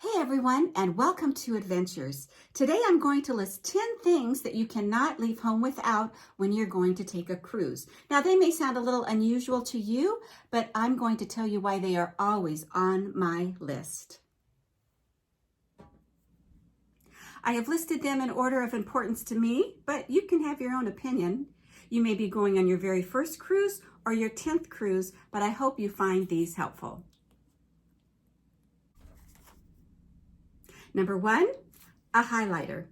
Hey everyone, and welcome to Adventures. Today I'm going to list 10 things that you cannot leave home without when you're going to take a cruise. Now they may sound a little unusual to you, but I'm going to tell you why they are always on my list. I have listed them in order of importance to me, but you can have your own opinion. You may be going on your very first cruise or your 10th cruise, but I hope you find these helpful. Number 1, a highlighter.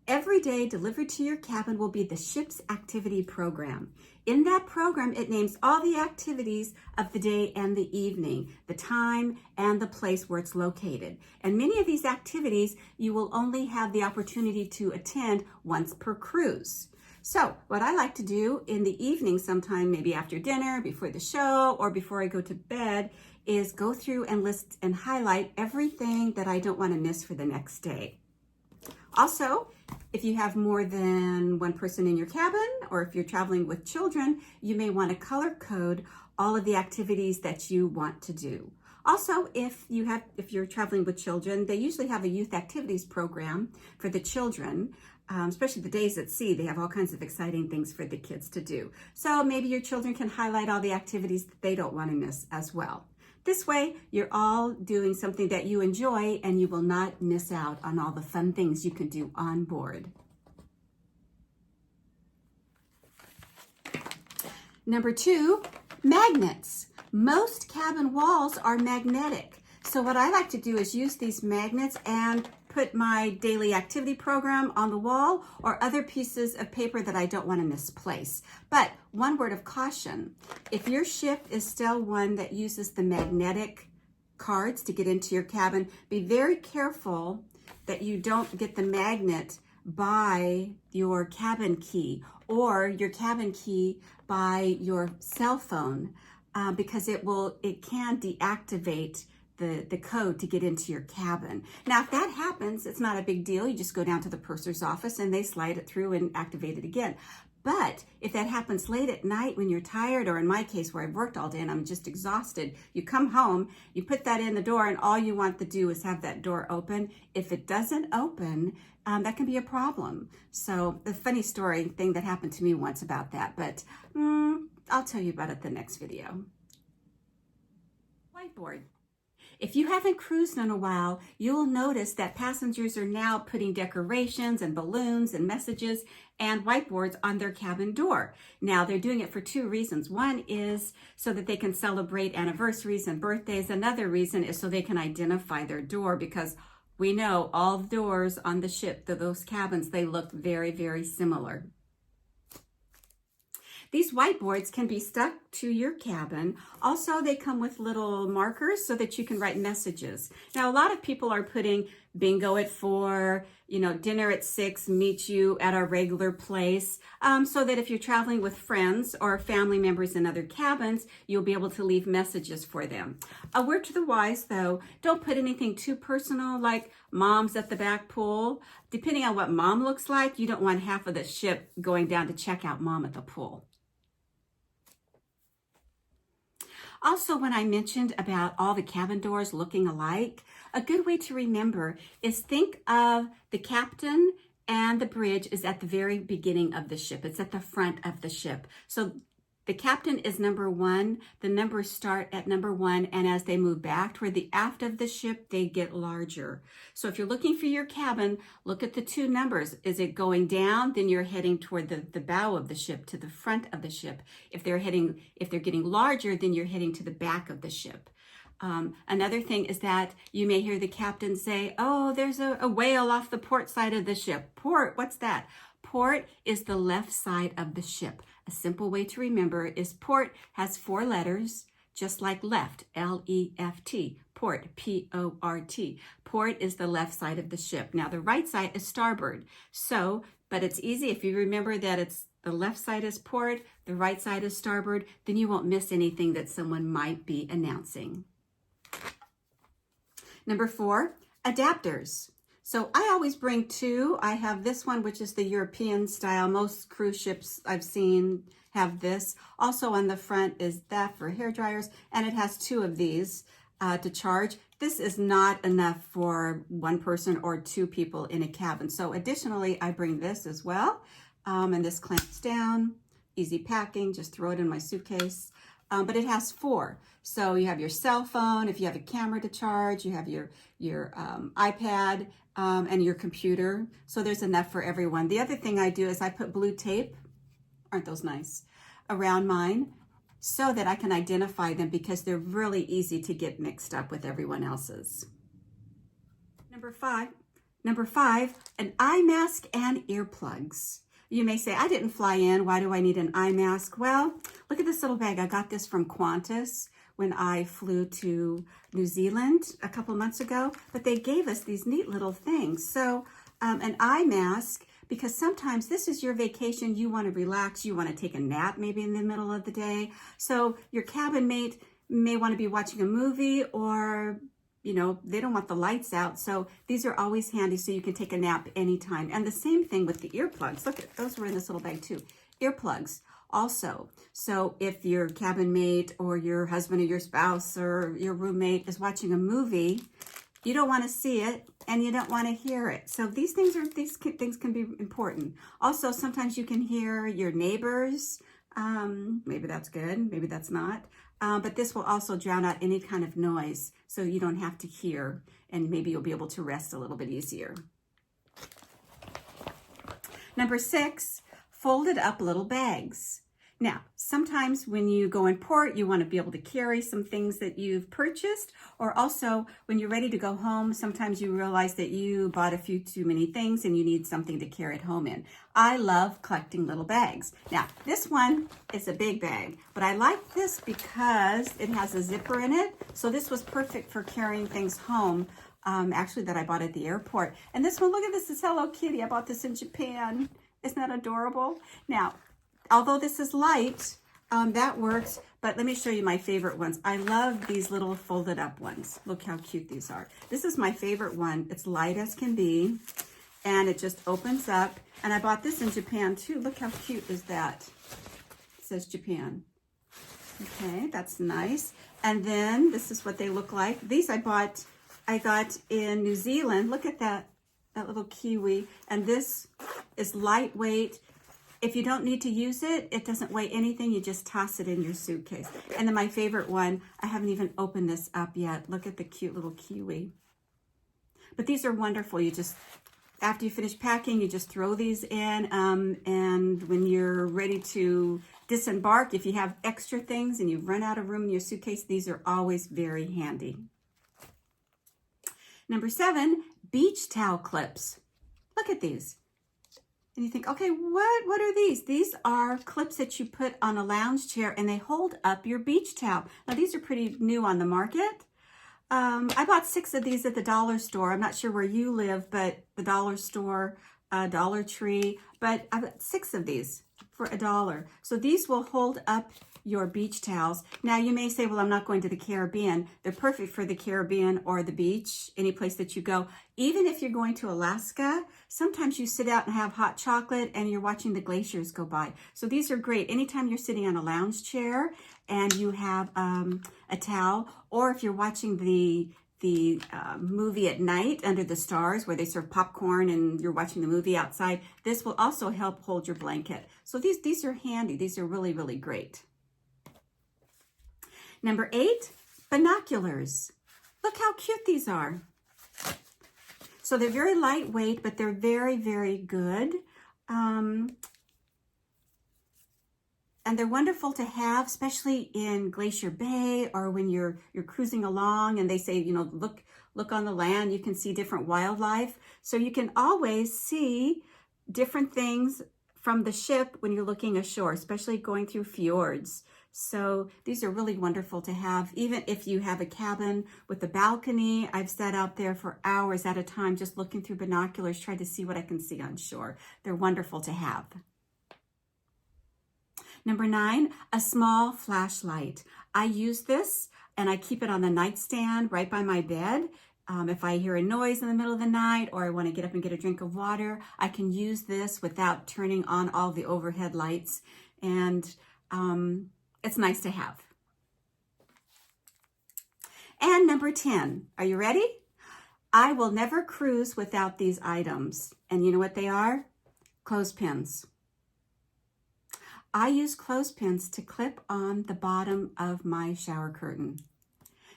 Every day delivered to your cabin will be the ship's activity program. In that program, it names all the activities of the day and the evening, the time and the place where it's located. And many of these activities you will only have the opportunity to attend once per cruise. So what I like to do in the evening sometime, maybe after dinner, before the show, or before I go to bed, is go through and list and highlight everything that I don't want to miss for the next day. Also, if you have more than one person in your cabin, or if you're traveling with children, you may want to color code all of the activities that you want to do. Also, if you're traveling with children, they usually have a youth activities program for the children, especially the days at sea. They have all kinds of exciting things for the kids to do. So maybe your children can highlight all the activities that they don't want to miss as well. This way, you're all doing something that you enjoy and you will not miss out on all the fun things you can do on board. Number 2, magnets. Most cabin walls are magnetic. So what I like to do is use these magnets and put my daily activity program on the wall or other pieces of paper that I don't want to misplace. But one word of caution, if your ship is still one that uses the magnetic cards to get into your cabin, be very careful that you don't get the magnet by your cabin key or your cabin key by your cell phone because it can deactivate the code to get into your cabin. Now, if that happens, it's not a big deal. You just go down to the purser's office and they slide it through and activate it again. But if that happens late at night when you're tired, or in my case where I've worked all day and I'm just exhausted, you come home, you put that in the door, and all you want to do is have that door open. If it doesn't open, that can be a problem. So the funny thing that happened to me once about that, but I'll tell you about it the next video. Whiteboard. If you haven't cruised in a while, you'll notice that passengers are now putting decorations and balloons and messages and whiteboards on their cabin door. Now, they're doing it for 2 reasons. One is so that they can celebrate anniversaries and birthdays. Another reason is so they can identify their door, because we know all the doors on the ship, those cabins, they look very, very similar. These whiteboards can be stuck to your cabin. Also, they come with little markers so that you can write messages. Now, a lot of people are putting bingo at 4, dinner at 6, meet you at our regular place, so that if you're traveling with friends or family members in other cabins, you'll be able to leave messages for them. A word to the wise, though, don't put anything too personal like mom's at the back pool. Depending on what mom looks like, you don't want half of the ship going down to check out mom at the pool. Also, when I mentioned about all the cabin doors looking alike, a good way to remember is think of the captain and the bridge is at the very beginning of the ship. It's at the front of the ship. So the captain is number 1. The numbers start at number 1, and as they move back toward the aft of the ship, they get larger. So if you're looking for your cabin, look at the 2 numbers. Is it going down? Then you're heading toward the bow of the ship, to the front of the ship. If they're getting larger, then you're heading to the back of the ship. Another thing is that you may hear the captain say, "Oh, there's a whale off the port side of the ship." Port, what's that? Port is the left side of the ship. A simple way to remember is port has 4 letters, just like left, L-E-F-T. Port, P-O-R-T. Port is the left side of the ship. Now, the right side is starboard. But it's easy if you remember that it's the left side is port, the right side is starboard, then you won't miss anything that someone might be announcing. Number 4, adapters. So I always bring 2. I have this one, which is the European style. Most cruise ships I've seen have this. Also on the front is that for hair dryers, and it has 2 of these. to charge. This is not enough for one person or two people in a cabin. So additionally, I bring this as well. And this clamps down, easy packing, just throw it in my suitcase. But it has 4. So you have your cell phone, if you have a camera to charge, you have your iPad and your computer. So there's enough for everyone. The other thing I do is I put blue tape, aren't those nice, around mine so that I can identify them because they're really easy to get mixed up with everyone else's. Number five, an eye mask and earplugs. You may say, I didn't fly in. Why do I need an eye mask? Well, look at this little bag. I got this from Qantas when I flew to New Zealand a couple months ago, but they gave us these neat little things. So an eye mask, because sometimes this is your vacation, you want to relax, you want to take a nap maybe in the middle of the day. So your cabin mate may want to be watching a movie, or you know, they don't want the lights out. So these are always handy so you can take a nap anytime. And the same thing with the earplugs. Look at those, were in this little bag too. Earplugs also. So if your cabin mate or your husband or your spouse or your roommate is watching a movie, you don't want to see it and you don't want to hear it. So these things can be important. Also, sometimes you can hear your neighbors. Maybe that's good, maybe that's not. But this will also drown out any kind of noise, so you don't have to hear, and maybe you'll be able to rest a little bit easier. Number 6, folded up little bags. Now, sometimes when you go in port, you want to be able to carry some things that you've purchased, or also when you're ready to go home, sometimes you realize that you bought a few too many things and you need something to carry it home in. I love collecting little bags. Now, this one is a big bag, but I like this because it has a zipper in it. So this was perfect for carrying things home, actually that I bought at the airport. And this one, look at this, is Hello Kitty. I bought this in Japan. Isn't that adorable? Now, although this is light, that works, but let me show you my favorite ones. I love these little folded up ones. Look how cute these are. This is my favorite one. It's light as can be, and it just opens up. And I bought this in Japan too. Look how cute is that? It says Japan. Okay, that's nice. And then this is what they look like. These I got in New Zealand. Look at that little kiwi. And this is lightweight. If you don't need to use it, it doesn't weigh anything. You just toss it in your suitcase. And then my favorite one, I haven't even opened this up yet. Look at the cute little kiwi. But these are wonderful. You just, after you finish packing, you just throw these in. And when you're ready to disembark, if you have extra things and you've run out of room in your suitcase, these are always very handy. Number 7, beach towel clips. Look at these. And you think, okay, what are these? These are clips that you put on a lounge chair and they hold up your beach towel. Now, these are pretty new on the market. I bought 6 of these at the dollar store. I'm not sure where you live, but the dollar store, Dollar Tree. But I bought 6 of these for $1. So these will hold up your beach towels. Now, you may say, well, I'm not going to the Caribbean. They're perfect for the Caribbean or the beach, any place that you go. Even if you're going to Alaska, sometimes you sit out and have hot chocolate and you're watching the glaciers go by. So these are great. Anytime you're sitting on a lounge chair and you have a towel, or if you're watching the movie at night under the stars where they serve popcorn and you're watching the movie outside, this will also help hold your blanket. So these are handy. These are really, really great. Number 8, binoculars. Look how cute these are. So they're very lightweight, but they're very, very good. And they're wonderful to have, especially in Glacier Bay or when you're cruising along and they say, you know, look on the land, you can see different wildlife. So you can always see different things from the ship when you're looking ashore, especially going through fjords. So these are really wonderful to have. Even if you have a cabin with a balcony, I've sat out there for hours at a time just looking through binoculars, trying to see what I can see on shore. They're wonderful to have. Number 9, a small flashlight. I use this and I keep it on the nightstand right by my bed. If I hear a noise in the middle of the night or I want to get up and get a drink of water, I can use this without turning on all the overhead lights. And it's nice to have. And number 10, are you ready? I will never cruise without these items. And you know what they are? Clothespins. I use clothespins to clip on the bottom of my shower curtain.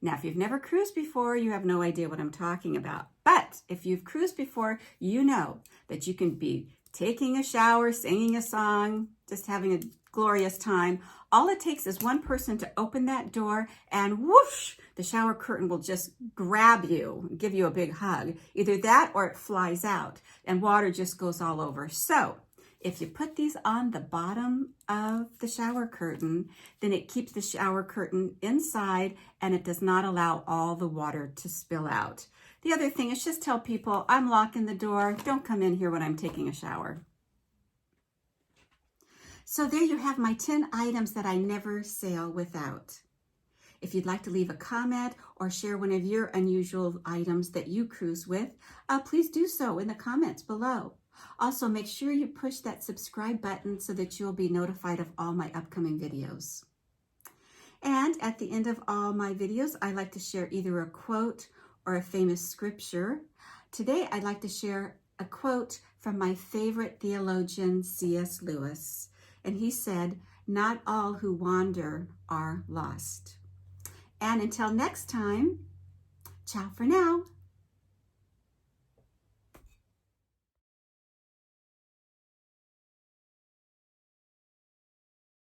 Now, if you've never cruised before, you have no idea what I'm talking about. But if you've cruised before, you know that you can be taking a shower, singing a song, just having a glorious time. All it takes is one person to open that door and whoosh, the shower curtain will just grab you, give you a big hug. Either that or it flies out and water just goes all over. So if you put these on the bottom of the shower curtain, then it keeps the shower curtain inside and it does not allow all the water to spill out. The other thing is just tell people, I'm locking the door. Don't come in here when I'm taking a shower. So there you have my 10 items that I never sail without. If you'd like to leave a comment or share one of your unusual items that you cruise with, please do so in the comments below. Also, make sure you push that subscribe button so that you'll be notified of all my upcoming videos. And at the end of all my videos, I like to share either a quote or a famous scripture. Today, I'd like to share a quote from my favorite theologian, C.S. Lewis. And he said, "Not all who wander are lost." And until next time, ciao for now.